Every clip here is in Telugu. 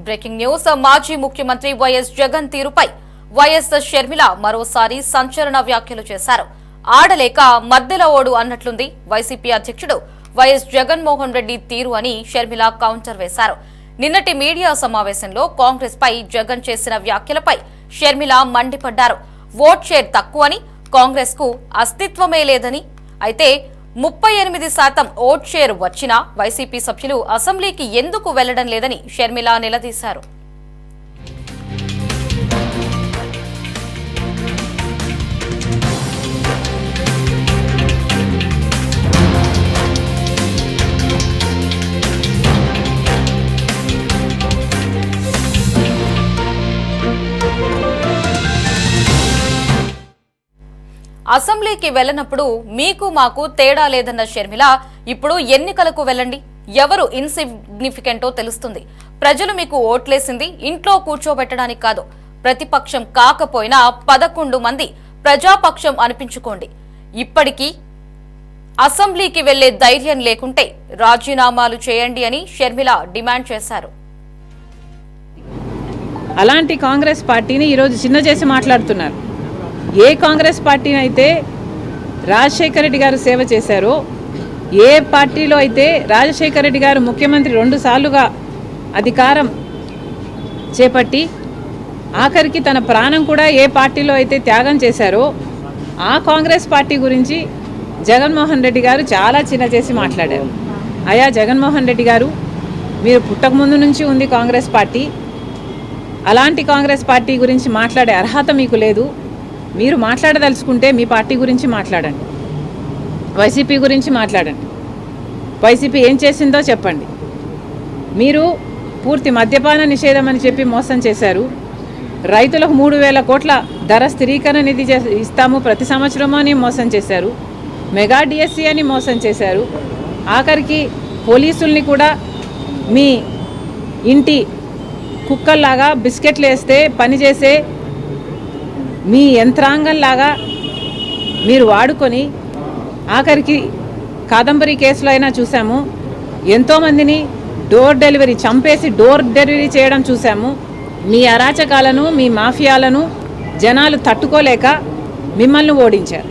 Breaking news. మాజీ ముఖ్యమంత్రి వైఎస్ జగన్ తీరుపై వైఎస్ షర్మిల మరోసారి సంచలన వ్యాఖ్యలు చేశారు. ఆడలేక మద్దెల ఓడు అన్నట్లుంది వైసీపీ అధ్యక్షుడు వైఎస్ జగన్మోహన్ రెడ్డి తీరు అని షర్మిల కౌంటర్ వేశారు. నిన్నటి మీడియా సమావేశంలో కాంగ్రెస్ పై జగన్ చేసిన వ్యాఖ్యలపై షర్మిల మండిపడ్డారు. ఓట్ షేర్ తక్కువని, కాంగ్రెస్ కు అస్తిత్వమే లేదని, అయితే 38% ఓట్ షేర్ వచ్చినా వైసీపీ సభ్యులు అసెంబ్లీకి ఎందుకు వెళ్లడం లేదని షర్మిల నిలదీశారు. అసెంబ్లీకి వెళ్లనప్పుడు మీకు మాకు తేడా లేదన్న షర్మిల ఇప్పుడు ఎన్నికలకు వెళ్లండి, ఎవరు ఇన్సిగ్నిఫికెంటో తెలుస్తుంది. ప్రజలు మీకు ఓట్లేసింది ఇంట్లో కూర్చోబెట్టడానికి కాదు. ప్రతిపక్షం కాకపోయినా 11 మంది ప్రజాపక్షం అనిపించుకోండి. ఇప్పటికీ అసెంబ్లీకి వెళ్లే ధైర్యం లేకుంటే రాజీనామాలు చేయండి అని షర్మిల డిమాండ్ చేశారు. అలాంటి కాంగ్రెస్ పార్టీని ఈరోజు చిన్న చేసి మాట్లాడుతున్నారు. ఏ కాంగ్రెస్ పార్టీని అయితే రాజశేఖర రెడ్డి గారు సేవ చేశారో, ఏ పార్టీలో అయితే రాజశేఖర రెడ్డి గారు ముఖ్యమంత్రి 2 సార్లుగా అధికారం చేపట్టి ఆఖరికి తన ప్రాణం కూడా ఏ పార్టీలో అయితే త్యాగం చేశారో ఆ కాంగ్రెస్ పార్టీ గురించి జగన్మోహన్ రెడ్డి గారు చాలా చిన్న చేసి మాట్లాడారు. అయా జగన్మోహన్ రెడ్డి గారు, మీరు పుట్టకముందు నుంచి ఉంది కాంగ్రెస్ పార్టీ. అలాంటి కాంగ్రెస్ పార్టీ గురించి మాట్లాడే అర్హత మీకు లేదు. మీరు మాట్లాడదలుచుకుంటే మీ పార్టీ గురించి మాట్లాడండి, వైసీపీ గురించి మాట్లాడండి. వైసీపీ ఏం చేసిందో చెప్పండి. మీరు పూర్తి మద్యపాన నిషేధం అని చెప్పి మోసం చేశారు. రైతులకు 3,000 కోట్ల ధర స్థిరీకరణ నిధి ఇస్తాము ప్రతి సంవత్సరము అని మోసం చేశారు. మెగా డిఎస్సీ అని మోసం చేశారు. ఆఖరికి పోలీసుల్ని కూడా మీ ఇంటి కుక్కల్లాగా బిస్కెట్లు వేస్తే పనిచేసే మీ యంత్రాంగంలాగా మీరు వాడుకొని ఆఖరికి కాదంబరి కేసులో అయినా చూసాము, ఎంతోమందిని డోర్ డెలివరీ చంపేసి డోర్ డెలివరీ చేయడం చూసాము. మీ అరాచకాలను, మీ మాఫియాలను జనాలు తట్టుకోలేక మిమ్మల్ని ఓడించారు.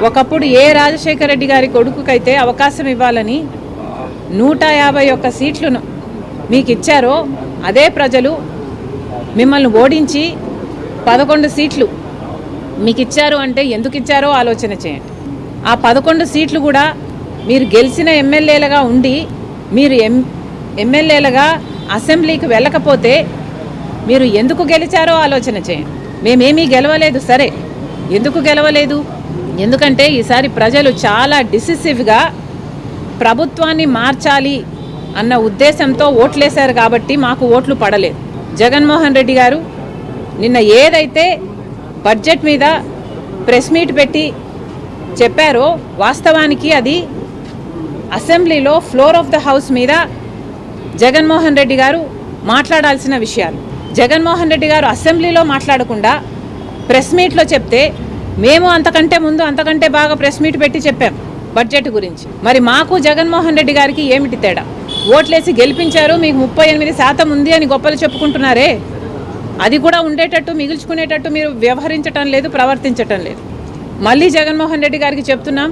ఒకప్పుడు ఏ రాజశేఖర రెడ్డి గారి కొడుకుకైతే అవకాశం ఇవ్వాలని 151 సీట్లను మీకు ఇచ్చారో అదే ప్రజలు మిమ్మల్ని ఓడించి 11 సీట్లు మీకు ఇచ్చారు. అంటే ఎందుకు ఇచ్చారో ఆలోచన చేయండి. ఆ 11 సీట్లు కూడా మీరు గెలిచిన ఎమ్మెల్యేలుగా ఉండి మీరు ఎమ్మెల్యేలుగా అసెంబ్లీకి వెళ్ళకపోతే మీరు ఎందుకు గెలిచారో ఆలోచన చేయండి. మేమేమీ గెలవలేదు, సరే ఎందుకు గెలవలేదు? ఎందుకంటే ఈసారి ప్రజలు చాలా డిసిసివ్గా ప్రభుత్వాన్ని మార్చాలి అన్న ఉద్దేశంతో ఓట్లేశారు కాబట్టి మాకు ఓట్లు పడలేదు. జగన్మోహన్ రెడ్డి గారు నిన్న ఏదైతే బడ్జెట్ మీద ప్రెస్ మీట్ పెట్టి చెప్పారో వాస్తవానికి అది అసెంబ్లీలో ఫ్లోర్ ఆఫ్ ద హౌస్ మీద జగన్మోహన్ రెడ్డి గారు మాట్లాడాల్సిన విషయాలు. జగన్మోహన్ రెడ్డి గారు అసెంబ్లీలో మాట్లాడకుండా ప్రెస్ మీట్లో చెప్తే మేము అంతకంటే ముందు అంతకంటే బాగా ప్రెస్ మీట్ పెట్టి చెప్పాం బడ్జెట్ గురించి. మరి మాకు జగన్మోహన్ రెడ్డి గారికి ఏమిటి తేడా? ఓట్లేసి గెలిపించారు, మీకు 38% ఉంది అని గొప్పలు చెప్పుకుంటున్నారే, అది కూడా ఉండేటట్టు మిగుల్చుకునేటట్టు మీరు వ్యవహరించటం లేదు, ప్రవర్తించటం లేదు. మళ్ళీ జగన్మోహన్ రెడ్డి గారికి చెప్తున్నాం,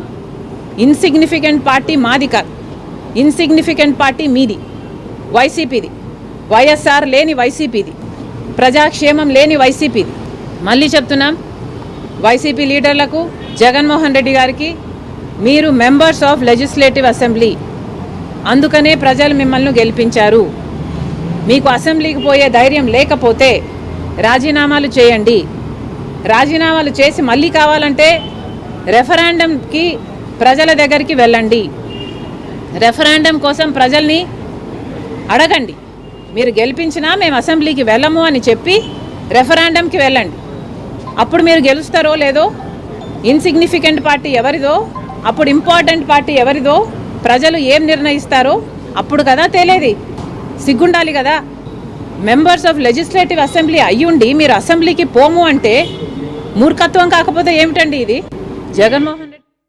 ఇన్సిగ్నిఫికెంట్ పార్టీ మాది కాదు, ఇన్సిగ్నిఫికెంట్ పార్టీ మీది, వైసీపీది. వైఎస్ఆర్ లేని వైసీపీది, ప్రజాక్షేమం లేని వైసీపీది. మళ్ళీ చెప్తున్నాం వైసీపీ లీడర్లకు, జగన్మోహన్ రెడ్డి గారికి, మీరు మెంబర్స్ ఆఫ్ లెజిస్లేటివ్ అసెంబ్లీ, అందుకనే ప్రజలు మిమ్మల్ని గెలిపించారు. మీకు అసెంబ్లీకి పోయే ధైర్యం లేకపోతే రాజీనామాలు చేయండి. రాజీనామాలు చేసి మళ్ళీ కావాలంటే రెఫరెండంకి ప్రజల దగ్గరికి వెళ్ళండి. రెఫరెండం కోసం ప్రజల్ని అడగండి. మీరు గెలిపించినా మేము అసెంబ్లీకి వెళ్ళము అని చెప్పి రెఫరెండంకి వెళ్ళండి. అప్పుడు మీరు గెలుస్తారో లేదో, ఇన్సిగ్నిఫికెంట్ పార్టీ ఎవరిదో, అప్పుడు ఇంపార్టెంట్ పార్టీ ఎవరిదో, ప్రజలు ఏం నిర్ణయిస్తారో అప్పుడు కదా తేలేది. సిగ్గుండాలి కదా. మెంబర్స్ ఆఫ్ లెజిస్లేటివ్ అసెంబ్లీ అయ్యుండి మీరు అసెంబ్లీకి పోము అంటే మూర్ఖత్వం కాకపోతే ఏమిటండి ఇది? జగన్మోహన్